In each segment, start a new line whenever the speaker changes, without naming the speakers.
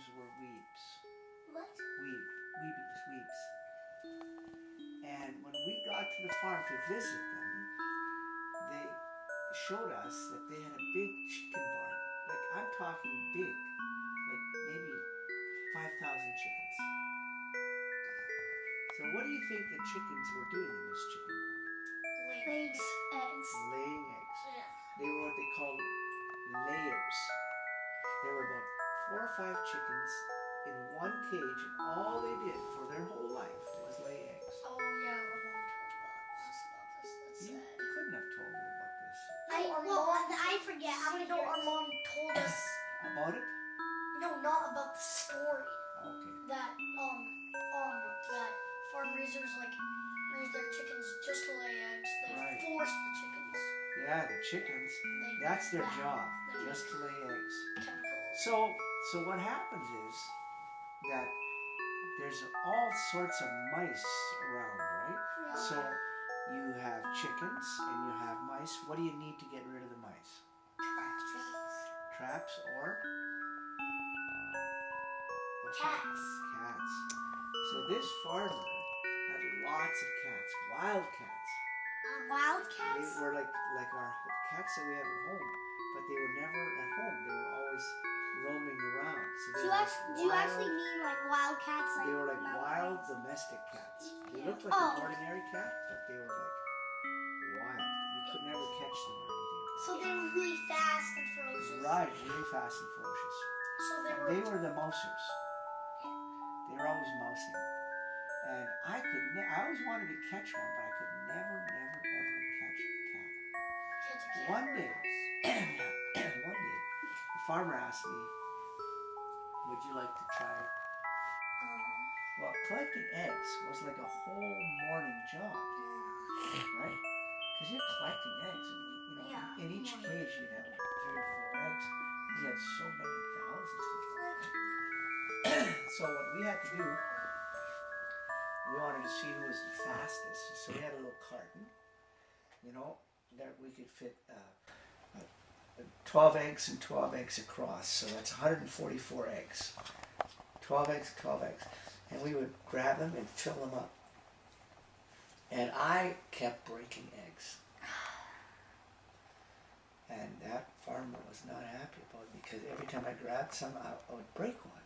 names were Weeps.
What?
Weeps. And when we got to the farm to visit them, they showed us that they had a big chicken barn. Like, I'm talking big. Like maybe 5,000 chickens. So what do you think the chickens were doing in this chicken barn?
Laying eggs.
Laying eggs.
Yeah.
They were what they called layers. There were about 4 or 5 chickens in one cage, and all they did for their whole life was lay eggs.
Oh yeah, our mom told us about this. That's
You
sad.
couldn't have told me about this.
I forget. I want to know. Our mom told us.
About it?
No, not about the story.
Okay.
That that farm raisers raise their chickens just to lay eggs. They
Right.
force the chickens.
Yeah, the chickens. That's their job, just to lay eggs.
Chemicals.
So what happens is that there's all sorts of mice around, right?
Yeah.
So you have chickens and you have mice. What do you need to get rid of the mice? Traps or?
Cats.
Cats. So this farmer had lots of cats, wild cats.
Wild
They
cats?
were like our cats that we have at home, but they were never at home. They were always roaming around. So
Do you actually mean like wild cats?
They were like wild domestic cats. They looked like an ordinary cat, but they were like wild. You could never catch them or anything.
So they were really fast and ferocious.
Right, really fast and ferocious.
So
They were the mousers. They were always mousing. And I always wanted to catch one, but I could never, ever catch a cat. One day, the farmer asked me, would you like to try? Well, collecting eggs was like a whole morning job, right? Because you're collecting eggs, and in each cage you'd have 3 or 4 eggs. You had so many thousands of them. So what we had to do, we wanted to see who was the fastest. So we had a little carton, that we could fit 12 eggs and 12 eggs across. So that's 144 eggs. 12 eggs, 12 eggs. And we would grab them and fill them up. And I kept breaking eggs. And that farmer was not happy about it because every time I grabbed some, I would break one.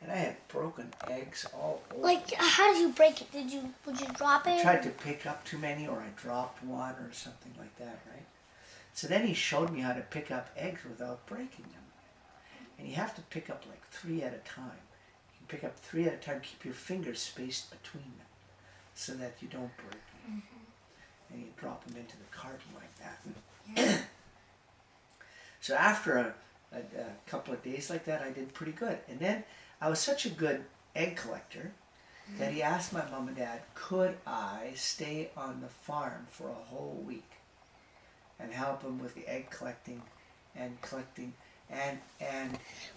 And I had broken eggs all over.
Like, how did you break it? Would you drop it?
I tried to pick up too many, or I dropped one or something like that, right? So then he showed me how to pick up eggs without breaking them. And you have to pick up like 3 at a time. You can pick up 3 at a time, keep your fingers spaced between them so that you don't break them. Mm-hmm. And you drop them into the carton like that. Yeah. So after a couple of days like that, I did pretty good. And then I was such a good egg collector that he asked my mom and dad, could I stay on the farm for a whole week and help him with the egg collecting and collecting and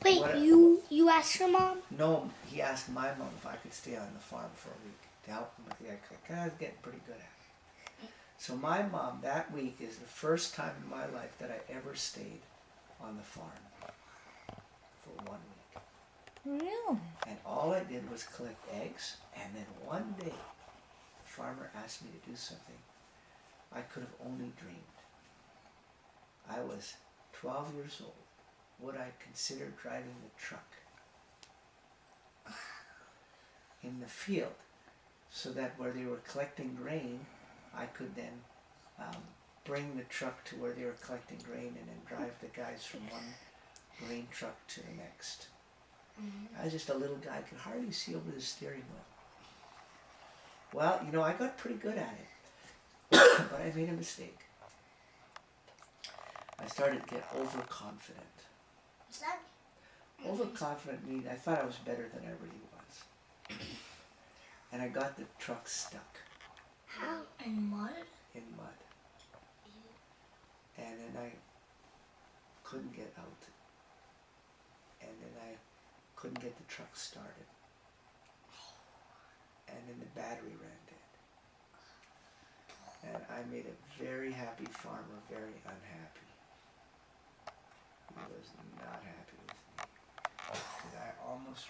Wait, you asked your mom?
No, he asked my mom if I could stay on the farm for a week to help him with the egg collecting. I was getting pretty good at it. So my mom, that week is the first time in my life that I ever stayed on the farm for 1 week.
Really?
And all I did was collect eggs, and then one day the farmer asked me to do something I could have only dreamed. I was 12 years old. Would I consider driving the truck in the field so that where they were collecting grain, I could then bring the truck to where they were collecting grain and then drive the guys from one grain truck to the next. I was just a little guy, I could hardly see over the steering wheel. Well, I got pretty good at it, but I made a mistake. I started to get overconfident.
What's that?
Overconfident means I thought I was better than I really was. And I got the truck stuck.
How? In mud?
In mud. And then I couldn't get out. And then I couldn't get the truck started. And then the battery ran dead. And I made a very happy farmer very unhappy. He was not happy with me. Because I almost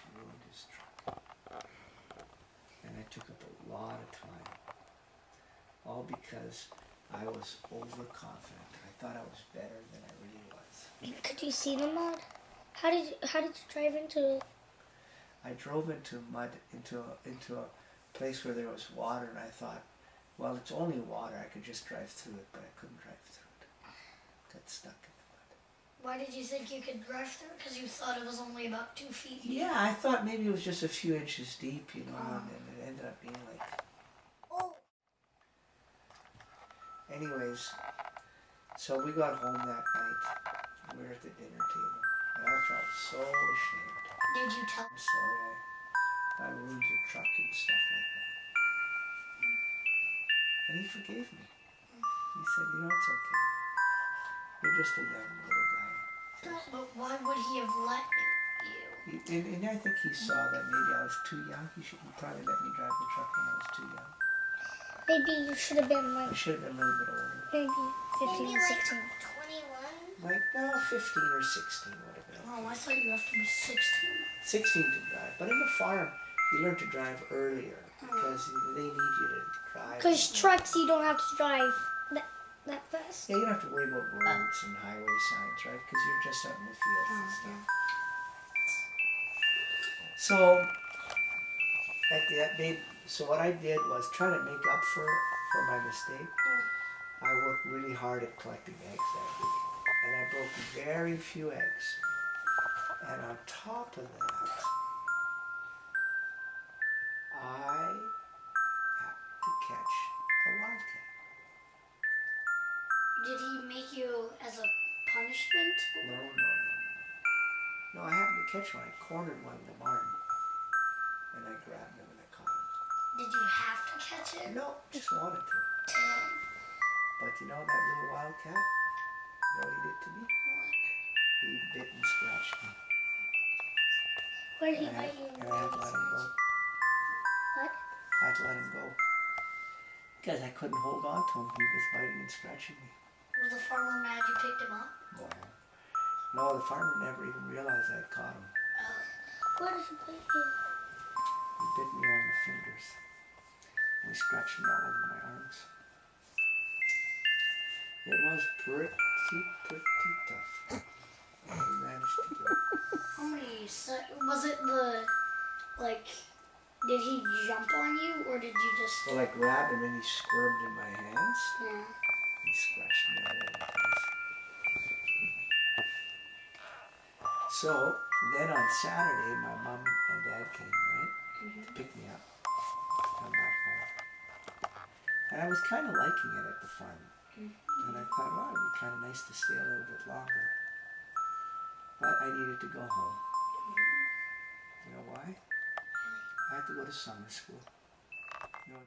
all because I was overconfident. I thought I was better than I really was.
Could you see the mud? How did you drive into it?
I drove into mud, into a place where there was water, and I thought, well, it's only water. I could just drive through it, but I couldn't drive through it. Got stuck in the mud.
Why did you think you could drive through? Because you thought it was only about 2 feet deep?
Yeah, I thought maybe it was just a few inches deep, you know, and it ended up being like.
Oh.
Anyways, so we got home that night. We were at the dinner table, and I felt so ashamed.
Did you tell?
I'm sorry, I ruined your truck and stuff like that. And he forgave me. He said, you know, it's okay. You're just a young little guy.
But why would he have let you?
And I think he saw that maybe I was too young. He probably let me drive the truck when I was too young.
Maybe you should have been
I
like
should have been a little bit older.
maybe 15,
Maybe like
16.
21?
Like, no, 15 or 16 would have been okay.
Oh, I thought you have to be 16.
16 to drive. But in the farm, you learn to drive earlier because they need you to drive.
Because trucks, you don't have to drive that fast.
Yeah, you don't have to worry about roads and highway signs, right? Because you're just out in the fields and stuff. So, so what I did was try to make up for my mistake. I worked really hard at collecting eggs that week, and I broke very few eggs. And on top of that, I happened to catch a wildcat.
Did he make you as a punishment?
No, I happened to catch one. I cornered one in the barn, and I grabbed him and I caught him.
Did you have to catch it?
No, just wanted to. But you know that little wildcat? You know what he did to me? He bit and scratched me.
Where did he
And
bite you?
I had to let him go.
What?
I had to let him go. Because I couldn't hold on to him. He was biting and scratching me.
Was the farmer mad you picked him up?
No, the farmer never even realized I had caught him.
Where did he bite you?
He bit me on the fingers. And he scratched me all over my arms. It was pretty tough. And we managed to do it.
How many? Was it the, like, did he jump on you or did you just?
Well, I grabbed him and he squirmed in my hands.
Yeah.
He scratched me all over the place. So then on Saturday, my mom and dad came, right, to pick me up, come back home. And I was kind of liking it at the farm. And I thought, well, it'd be kind of nice to stay a little bit longer. But I needed to go home. You know why? I had to go to summer school. You know,